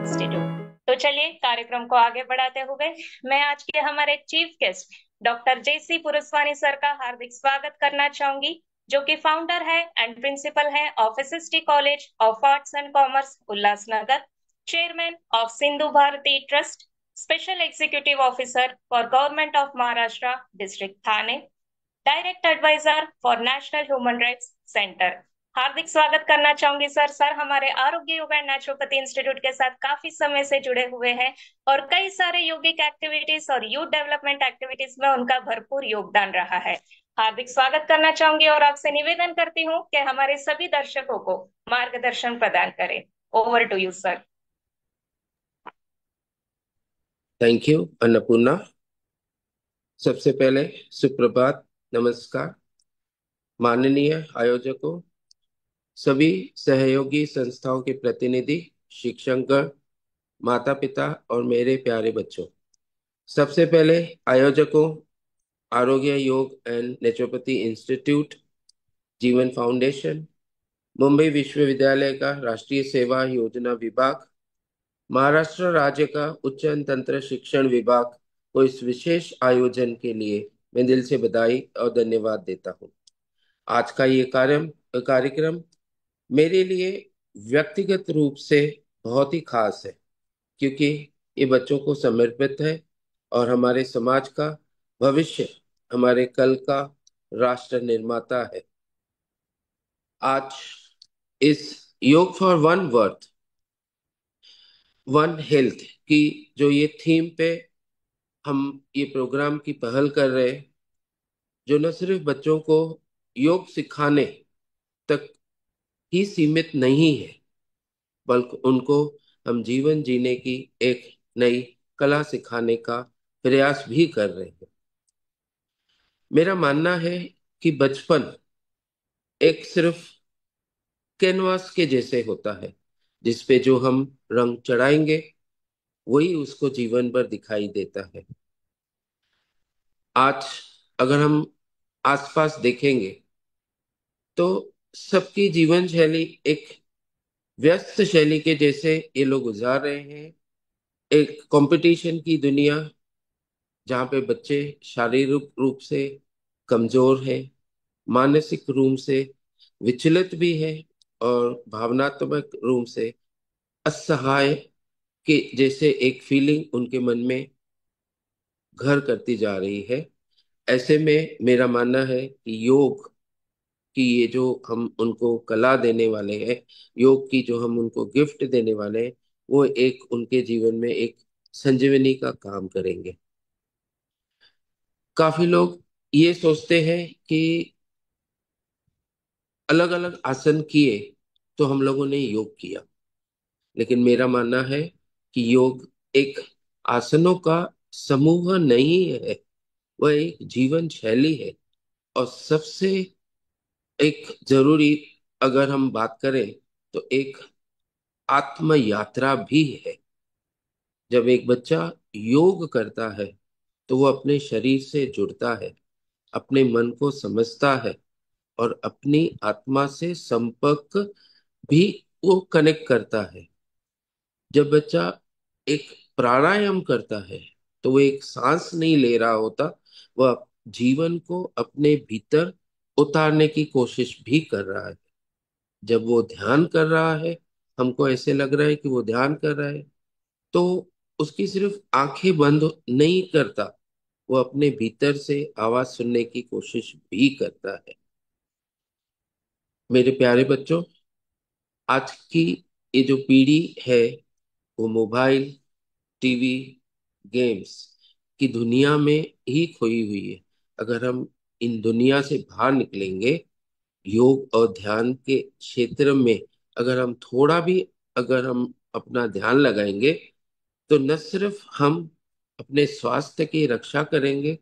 Institute. तो चलिए कार्यक्रम को आगे बढ़ाते हुए मैं आज के हमारे chief guest doctor JC Purushwani sir का हार्दिक स्वागत करना चाहूंगी, जो कि फाउंडर है एंड प्रिंसिपल है of SST college of arts and commerce Ulhasnagar, chairman of Sindhu Bharati trust, special executive officer for government of Maharashtra district Thane, direct adviser for national human rights centre. हार्दिक स्वागत करना चाहूंगी सर। सर हमारे आरोग्य योग एंड नेचुरोपैथी इंस्टीट्यूट के साथ काफी समय से जुड़े हुए हैं और कई सारे योगिक एक्टिविटीज और यूथ डेवलपमेंट एक्टिविटीज में उनका भरपूर योगदान रहा है। हार्दिक स्वागत करना चाहूंगी और आपसे निवेदन करती हूँ कि हमारे सभी दर्शकों को मार्गदर्शन प्रदान करें। Over to you sir. Thank you Annapurna. सबसे पहले सुप्रभात, नमस्कार माननीय आयोजकों, सभी सहयोगी संस्थाओं के प्रतिनिधि, शिक्षकगण, माता पिता और मेरे प्यारे बच्चों। सबसे पहले आयोजकों, आरोग्य योग एंड नेचुरोपैथी इंस्टीट्यूट, जीवन फाउंडेशन, मुंबई विश्वविद्यालय का राष्ट्रीय सेवा योजना विभाग, महाराष्ट्र राज्य का उच्च तंत्र शिक्षण विभाग को इस विशेष आयोजन के लिए मैं दिल से बधाई और धन्यवाद देता हूँ। आज का ये कार्यक्रम मेरे लिए व्यक्तिगत रूप से बहुत ही खास है, क्योंकि ये बच्चों को समर्पित है और हमारे समाज का भविष्य, हमारे कल का राष्ट्र निर्माता है। आज इस योग for one worth one health की जो ये थीम पे हम ये प्रोग्राम की पहल कर रहे हैं, जो न सिर्फ बच्चों को योग सिखाने तक ही सीमित नहीं है, बल्कि उनको हम जीवन जीने की एक नई कला सिखाने का प्रयास भी कर रहे हैं। मेरा मानना है कि बचपन एक सिर्फ कैनवास के जैसे होता है, जिसपे जो हम रंग चढ़ाएंगे वही उसको जीवन भर दिखाई देता है। आज अगर हम आसपास देखेंगे तो सबकी जीवन शैली एक व्यस्त शैली के जैसे ये लोग गुजार रहे हैं। एक कंपटीशन की दुनिया, जहाँ पे बच्चे शारीरिक रूप से कमजोर है, मानसिक रूप से विचलित भी है और भावनात्मक रूप से असहाय के जैसे एक फीलिंग उनके मन में घर करती जा रही है। ऐसे में मेरा मानना है कि योग की ये जो हम उनको कला देने वाले हैं, योग की जो हम उनको गिफ्ट देने वाले हैं, वो एक उनके जीवन में एक संजीवनी का काम करेंगे। काफी लोग ये सोचते हैं कि अलग अलग आसन किए तो हम लोगों ने योग किया, लेकिन मेरा मानना है कि योग एक आसनों का समूह नहीं है, वह एक जीवन शैली है। और सबसे एक जरूरी, अगर हम बात करें, तो एक आत्म यात्रा भी है। जब एक बच्चा योग करता है तो वो अपने शरीर से जुड़ता है, अपने मन को समझता है और अपनी आत्मा से संपर्क भी वो कनेक्ट करता है। जब बच्चा एक प्राणायाम करता है तो वो एक सांस नहीं ले रहा होता, वह जीवन को अपने भीतर उतारने की कोशिश भी कर रहा है। जब वो ध्यान कर रहा है, हमको ऐसे लग रहा है कि वो ध्यान कर रहा है, तो उसकी सिर्फ आंखें बंद नहीं करता, वो अपने भीतर से आवाज सुनने की कोशिश भी करता है। मेरे प्यारे बच्चों, आज की ये जो पीढ़ी है वो मोबाइल, टीवी, गेम्स की दुनिया में ही खोई हुई है। अगर हम इन दुनिया से बाहर निकलेंगे, योग और ध्यान के क्षेत्र में अगर हम थोड़ा भी, अगर हम अपना ध्यान लगाएंगे, तो न सिर्फ हम अपने स्वास्थ्य की रक्षा करेंगे,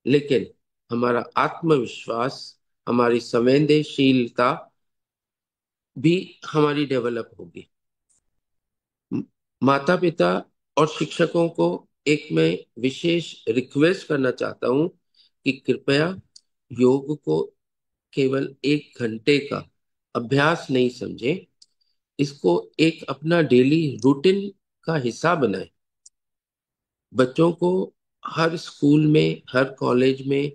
लेकिन हमारा आत्मविश्वास, हमारी संवेदनशीलता भी हमारी डेवलप होगी। माता पिता और शिक्षकों को एक मैं विशेष रिक्वेस्ट करना चाहता हूँ कि कृपया योग को केवल 1 घंटे का अभ्यास नहीं समझें, इसको एक अपना डेली रूटीन का हिस्सा बनाएं। बच्चों को हर स्कूल में, हर कॉलेज में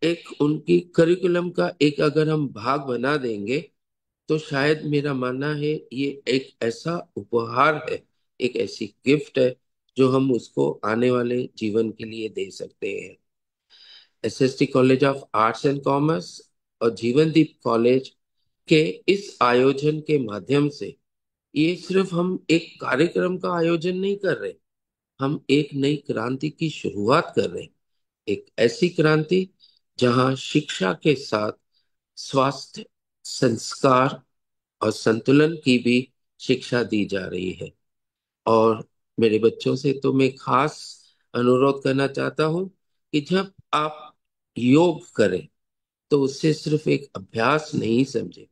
एक उनकी करिकुलम का एक अगर हम भाग बना देंगे, तो शायद मेरा मानना है ये एक ऐसा उपहार है, एक ऐसी गिफ्ट है जो हम उसको आने वाले जीवन के लिए दे सकते हैं। SST college of arts and commerce और जीवनदीप कॉलेज के इस आयोजन के माध्यम से ये सिर्फ हम एक कार्यक्रम का आयोजन नहीं कर रहे, हम एक नई क्रांति की शुरुआत कर रहे हैं। एक ऐसी क्रांति जहां शिक्षा के साथ स्वास्थ्य, संस्कार और संतुलन की भी शिक्षा दी जा रही है। और मेरे बच्चों से तो मैं खास अनुरोध करना चाहता हूं कि जब आप योग करें तो उससे सिर्फ एक अभ्यास नहीं समझे,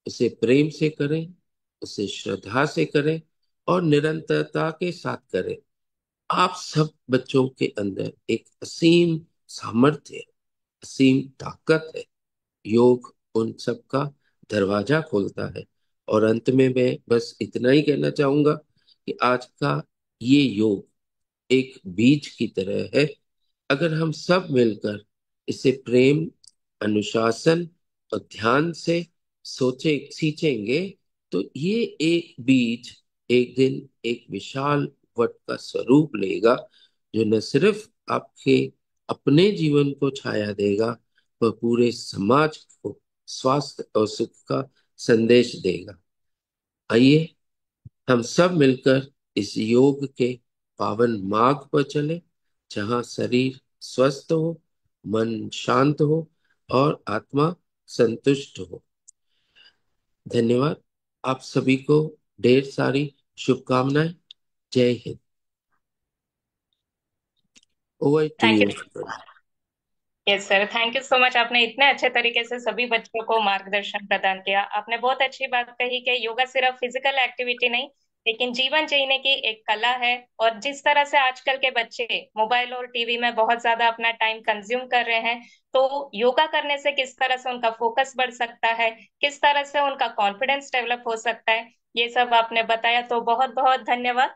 उसे प्रेम से करें, उसे श्रद्धा से करें और निरंतरता के साथ करें। आप सब बच्चों के अंदर एक असीम सामर्थ्य, असीम ताकत है। योग उन सब का दरवाजा खोलता है। और अंत में मैं बस इतना ही कहना चाहूंगा कि आज का ये योग एक बीज की तरह है। अगर हम सब मिलकर इसे प्रेम, अनुशासन और ध्यान से सोचे सींचेंगे, तो ये एक बीज एक दिन एक विशाल वट का स्वरूप लेगा, जो न सिर्फ आपके अपने जीवन को छाया देगा, वह पूरे समाज को स्वास्थ्य और सुख का संदेश देगा। आइए हम सब मिलकर इस योग के पावन मार्ग पर चले, जहाँ शरीर स्वस्थ हो, मन शांत हो और आत्मा संतुष्ट हो। धन्यवाद। आप सभी को ढेर सारी शुभकामनाएं। जय Hind. Over to thank you. You. Yes sir, thank you so much. आपने इतने अच्छे तरीके से सभी बच्चों को मार्गदर्शन प्रदान किया। आपने बहुत अच्छी बात कही कि योगा सिर्फ फिजिकल एक्टिविटी नहीं, लेकिन जीवन जीने की एक कला है। और जिस तरह से आजकल के बच्चे मोबाइल और टीवी में बहुत ज्यादा अपना टाइम कंज्यूम कर रहे हैं, तो योगा करने से किस तरह से उनका फोकस बढ़ सकता है, किस तरह से उनका कॉन्फिडेंस डेवलप हो सकता है, ये सब आपने बताया। तो बहुत बहुत धन्यवाद।